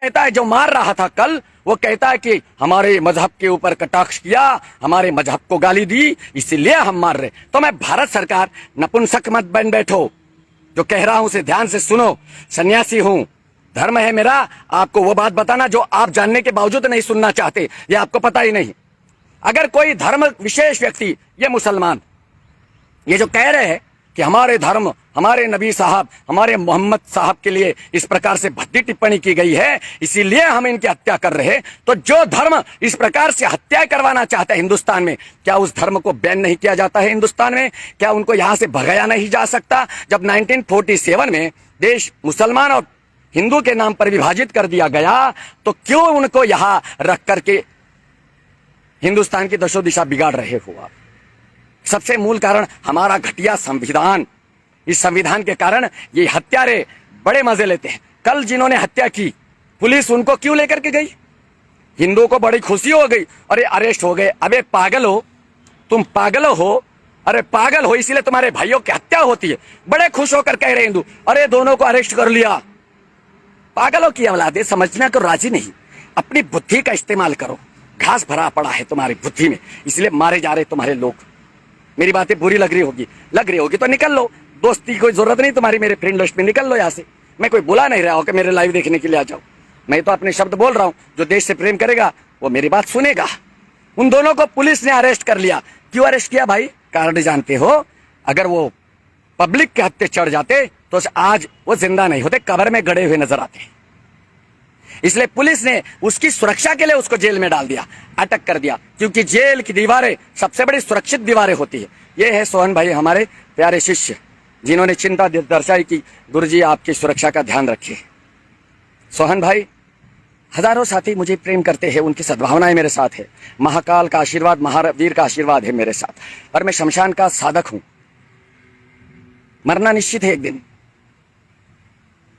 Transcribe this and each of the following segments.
कहता है जो मार रहा था कल, वो कहता है कि हमारे मजहब के ऊपर कटाक्ष किया, हमारे मजहब को गाली दी, इसीलिए हम मार रहे। तो मैं भारत सरकार नपुंसक मत बन बैठो, जो कह रहा हूं उसे ध्यान से सुनो। सन्यासी हूं, धर्म है मेरा, आपको वो बात बताना जो आप जानने के बावजूद नहीं सुनना चाहते, ये आपको पता ही नहीं। अगर कोई धर्म विशेष व्यक्ति, ये मुसलमान, ये जो कह रहे हैं कि हमारे धर्म, हमारे नबी साहब, हमारे मोहम्मद साहब के लिए इस प्रकार से भद्दी टिप्पणी की गई है, इसीलिए हम इनकी हत्या कर रहे हैं, तो जो धर्म इस प्रकार से हत्या करवाना चाहता है हिंदुस्तान में, क्या उस धर्म को बैन नहीं किया जाता है हिंदुस्तान में? क्या उनको यहां से भगाया नहीं जा सकता? जब 1947 में देश मुसलमान और हिंदू के नाम पर विभाजित कर दिया गया, तो क्यों उनको यहां रख करके हिंदुस्तान की दशो दिशा बिगाड़ रहे हो आप? सबसे मूल कारण हमारा घटिया संविधान। इस संविधान के कारण ये हत्यारे बड़े मजे लेते हैं। कल जिन्होंने हत्या की, पुलिस उनको क्यों लेकर के गई? हिंदुओं को बड़ी खुशी हो गई, अरे अरेस्ट हो गए। अबे पागल हो तुम, पागल हो, अरे पागल हो, इसीलिए तुम्हारे भाइयों की हत्या होती है। बड़े खुश होकर कह रहे हिंदू, अरे दोनों को अरेस्ट कर लिया। पागलों की औलादे, समझना को राजी नहीं। अपनी बुद्धि का इस्तेमाल करो। घास भरा पड़ा है तुम्हारी बुद्धि में, इसलिए मारे जा रहे तुम्हारे लोग। मेरी बातें बुरी लग रही होगी तो निकल लो। दोस्ती की कोई जरूरत नहीं तुम्हारी, मेरे फ्रेंड लिस्ट में निकल लो यहाँ से। मैं कोई बुला नहीं रहा हूं कि मेरे लाइव देखने के लिए आ जाओ। मैं तो अपने शब्द बोल रहा हूं। जो देश से प्रेम करेगा वो मेरी बात सुनेगा। उन दोनों को पुलिस ने अरेस्ट कर लिया। क्यों अरेस्ट किया भाई? कारण जानते हो? अगर वो पब्लिक के हत्थे चढ़ जाते तो आज वो जिंदा नहीं होते, कब्र में गड़े हुए नजर आते। इसलिए पुलिस ने उसकी सुरक्षा के लिए उसको जेल में डाल दिया, अटक कर दिया, क्योंकि जेल की दीवारें सबसे बड़ी सुरक्षित दीवारें होती है। ये है सोहन भाई, हमारे प्यारे शिष्य, जिन्होंने चिंता दर्शाई कि गुरुजी आपकी सुरक्षा का ध्यान रखिए। सोहन भाई, हजारों साथी मुझे प्रेम करते हैं, उनकी सद्भावनाएं मेरे साथ है। महाकाल का आशीर्वाद, महावीर का आशीर्वाद है मेरे साथ। और मैं शमशान का साधक हूं। मरना निश्चित है एक दिन,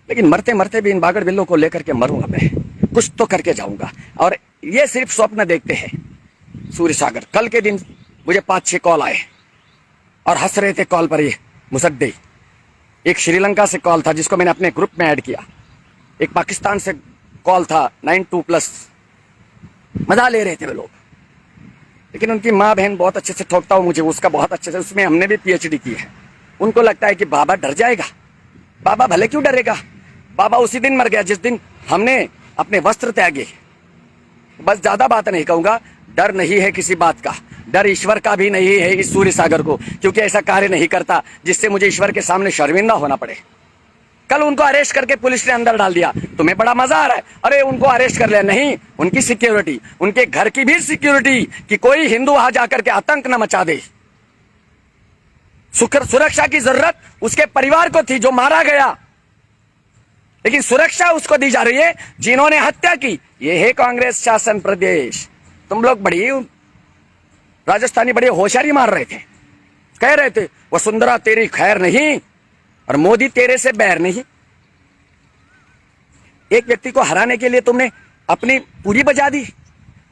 लेकिन मरते मरते भी इन बागड़ बिल्लों को लेकर के मरूंगा मैं। कुछ तो करके जाऊंगा। और ये सिर्फ स्वप्न देखते हैं सूर्य सागर। कल के दिन मुझे 5-6 कॉल आए और हंस रहे थे कॉल पर ये मुसद्दे। एक श्रीलंका से कॉल था जिसको मैंने अपने ग्रुप में ऐड किया। एक पाकिस्तान से कॉल था 92+। मजा ले रहे थे वे लोग, लेकिन उनकी माँ बहन बहुत अच्छे से ठोकता हूं मुझे, उसका बहुत अच्छे से, उसमें हमने भी PhD की है। उनको लगता है कि बाबा डर जाएगा। बाबा भले क्यों डरेगा? बाबा उसी दिन मर गया जिस दिन हमने अपने वस्त्र त्यागे। बस ज्यादा बात नहीं कहूंगा। डर नहीं है किसी बात का, डर ईश्वर का भी नहीं है इस सूर्य सागर को, क्योंकि ऐसा कार्य नहीं करता जिससे मुझे ईश्वर के सामने शर्मिंदा होना पड़े। कल उनको अरेस्ट करके पुलिस ने अंदर डाल दिया। तुम्हें बड़ा मजा आ रहा है, अरे उनको अरेस्ट कर लिया। नहीं, उनकी सिक्योरिटी, उनके घर की भी सिक्योरिटी, कि कोई हिंदू वहां जाकर के आतंक न मचा दे। सुरक्षा की जरूरत उसके परिवार को थी जो मारा गया, लेकिन सुरक्षा उसको दी जा रही है जिन्होंने हत्या की। ये है कांग्रेस शासन प्रदेश। तुम लोग बड़ी राजस्थानी बड़ी होशियारी मार रहे थे, कह रहे थे वसुंधरा तेरी खैर नहीं और मोदी तेरे से बैर नहीं। एक व्यक्ति को हराने के लिए तुमने अपनी पूरी बजा दी।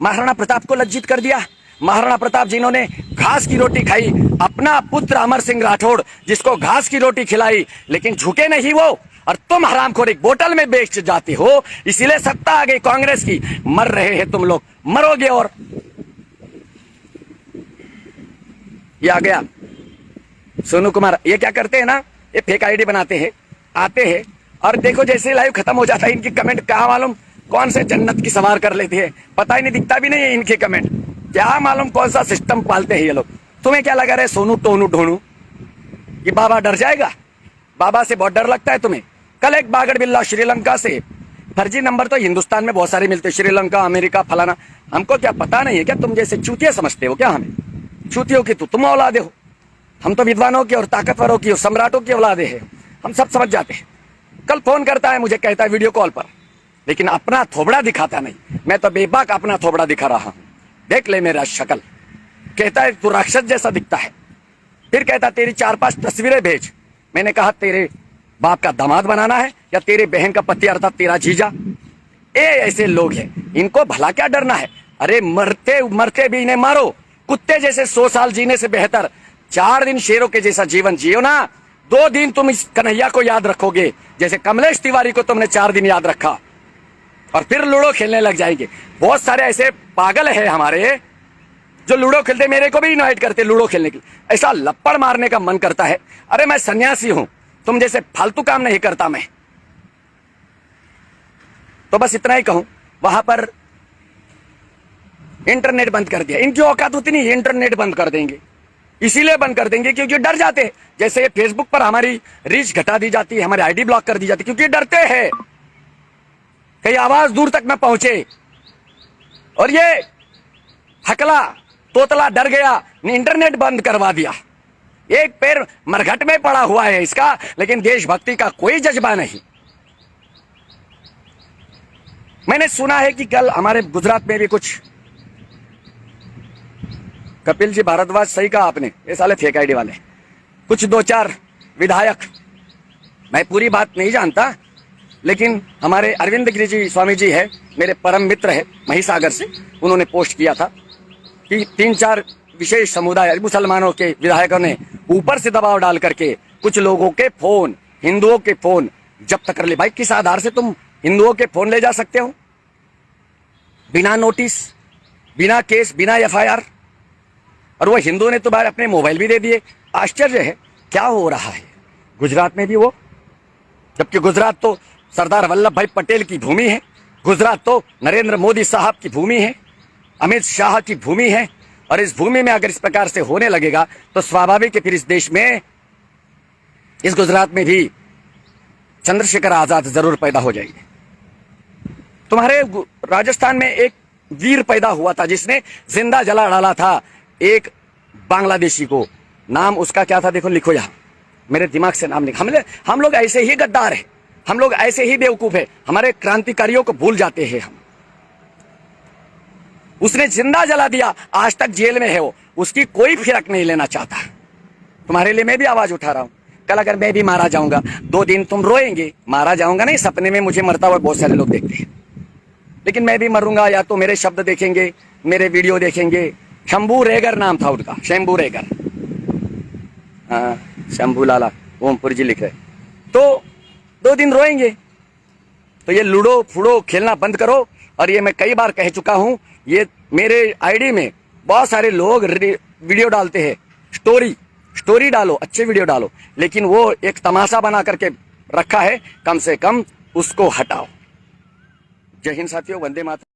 महाराणा प्रताप को लज्जित कर दिया। महाराणा प्रताप जिन्होंने घास की रोटी खाई, अपना पुत्र अमर सिंह राठौड़ जिसको घास की रोटी खिलाई, लेकिन झुके नहीं वो। और तुम हरामखोर एक बोतल में बेच जाते हो, इसीलिए सत्ता आ गई कांग्रेस की। मर रहे हैं तुम लोग, मरोगे। और ये आ गया सोनू कुमार। ये क्या करते हैं ना, ये फेक आईडी बनाते हैं, आते हैं और देखो जैसे लाइव खत्म हो जाता है इनकी कमेंट कहाँ मालूम कौन से जन्नत की सवार कर लेती है। पता ही नहीं, दिखता भी नहीं है इनके कमेंट। क्या मालूम कौन सा सिस्टम पालते हैं ये लोग। तुम्हें क्या लगा रहे सोनू टोनू ढोनू कि बाबा डर जाएगा? बाबा से बहुत डर लगता है तुम्हें। कल एक बागड़ बिल्ला श्रीलंका से, फर्जी नंबर तो हिंदुस्तान में बहुत सारे मिलते हैं, श्रीलंका, अमेरिका, फलाना। हमको क्या पता नहीं है क्या? तुम जैसे चूतिया समझते हो क्या हमें? चूतियों की तो तुम औलादे हो, हम तो विद्वानों की और ताकतवरों की और सम्राटों की औलादे हैं। हम सब समझ जाते हैं। कल फोन करता है मुझे, कहता है वीडियो कॉल पर, लेकिन अपना थोबड़ा दिखाता नहीं। मैं तो बेबाक अपना थोबड़ा दिखा रहा हूं, देख ले मेरा शक्ल। कहता है तू राक्षस जैसा दिखता है। फिर कहता तेरी 4-5 तस्वीरें भेज। मैंने कहा तेरे बाप का दामाद बनाना है या तेरे बहन का पति अर्थात तेरा जीजा? ऐसे लोग हैं, इनको भला क्या डरना है? अरे मरते मरते भी इन्हें मारो। कुत्ते जैसे 100 साल जीने से बेहतर 4 दिन शेरों के जैसा जीवन जियो ना। 2 दिन तुम इस कन्हैया को याद रखोगे जैसे कमलेश तिवारी को तुमने 4 दिन याद रखा। और फिर लूडो खेलने लग जाएंगे। बहुत सारे ऐसे पागल है हमारे जो लूडो खेलते, मेरे को भी इनवाइट करते लूडो खेलने के लिए। ऐसा लप्पड़ मारने का मन करता है। अरे मैं सन्यासी हूं, तुम जैसे फालतू काम नहीं करता मैं। तो बस इतना ही कहूं, वहां पर इंटरनेट बंद कर दिया। इनकी औकात उतनी, इंटरनेट बंद कर देंगे। इसीलिए बंद कर देंगे क्योंकि डर जाते हैं। जैसे फेसबुक पर हमारी रीच घटा दी जाती है, हमारी आईडी ब्लॉक कर दी जाती है, क्योंकि डरते हैं कहीं आवाज दूर तक न पहुंचे। और ये हकला तोतला डर गया, इंटरनेट बंद करवा दिया। एक पैर मरघट में पड़ा हुआ है इसका, लेकिन देशभक्ति का कोई जज्बा नहीं। मैंने सुना है कि कल हमारे गुजरात में भी कुछ, कपिल जी भारद्वाज, सही कहा आपने, ये साले फेक आईडी वाले, कुछ 2-4 विधायक, मैं पूरी बात नहीं जानता, लेकिन हमारे अरविंद गिरिजी स्वामी जी है, मेरे परम मित्र है महिसागर से, उन्होंने पोस्ट किया था कि 3-4 विशेष समुदाय मुसलमानों के विधायकों ने ऊपर से दबाव डाल करके कुछ लोगों के फोन, हिंदुओं के फोन जब्त कर ले। भाई किस आधार से तुम हिंदुओं के फोन ले जा सकते हो? बिना नोटिस, बिना केस, बिना एफआईआर। और वो हिंदुओं ने तुम्हारे अपने मोबाइल भी दे दिए। आश्चर्य है क्या हो रहा है गुजरात में भी वो, जबकि गुजरात तो सरदार वल्लभ भाई पटेल की भूमि है, गुजरात तो नरेंद्र मोदी साहब की भूमि है, अमित शाह की भूमि है। और इस भूमि में अगर इस प्रकार से होने लगेगा तो स्वाभाविक है फिर इस देश में, इस गुजरात में भी चंद्रशेखर आजाद जरूर पैदा हो जाएंगे। तुम्हारे राजस्थान में एक वीर पैदा हुआ था जिसने जिंदा जला डाला था एक बांग्लादेशी को। नाम उसका क्या था, देखो लिखो यहां, मेरे दिमाग से नाम लिखा। हम लोग ऐसे ही गद्दार है, हम लोग ऐसे ही बेवकूफ है, हमारे क्रांतिकारियों को भूल जाते हैं हम। उसने जिंदा जला दिया, आज तक जेल में है वो, उसकी कोई फिरक नहीं लेना चाहता। तुम्हारे लिए मैं भी आवाज उठा रहा हूं। कल अगर मैं भी मारा जाऊंगा, 2 दिन तुम रोएंगे, मारा जाऊंगा नहीं, सपने में मुझे मरता हुआ बहुत सारे लोग देखते हैं, लेकिन मैं भी मरूंगा, या तो मेरे शब्द देखेंगे, मेरे वीडियो देखेंगे। शंभू रेगर नाम था उनका, शंभू रेगर, हाँ शंभू लाला ओमपुर जी लिख रहे। तो 2 दिन रोएंगे। तो ये लूडो फूडो खेलना बंद करो। और ये मैं कई बार कह चुका हूं, ये मेरे आईडी में बहुत सारे लोग वीडियो डालते हैं, स्टोरी डालो, अच्छे वीडियो डालो, लेकिन वो एक तमाशा बना करके रखा है, कम से कम उसको हटाओ। जय हिंद साथियों, वंदे मातरम।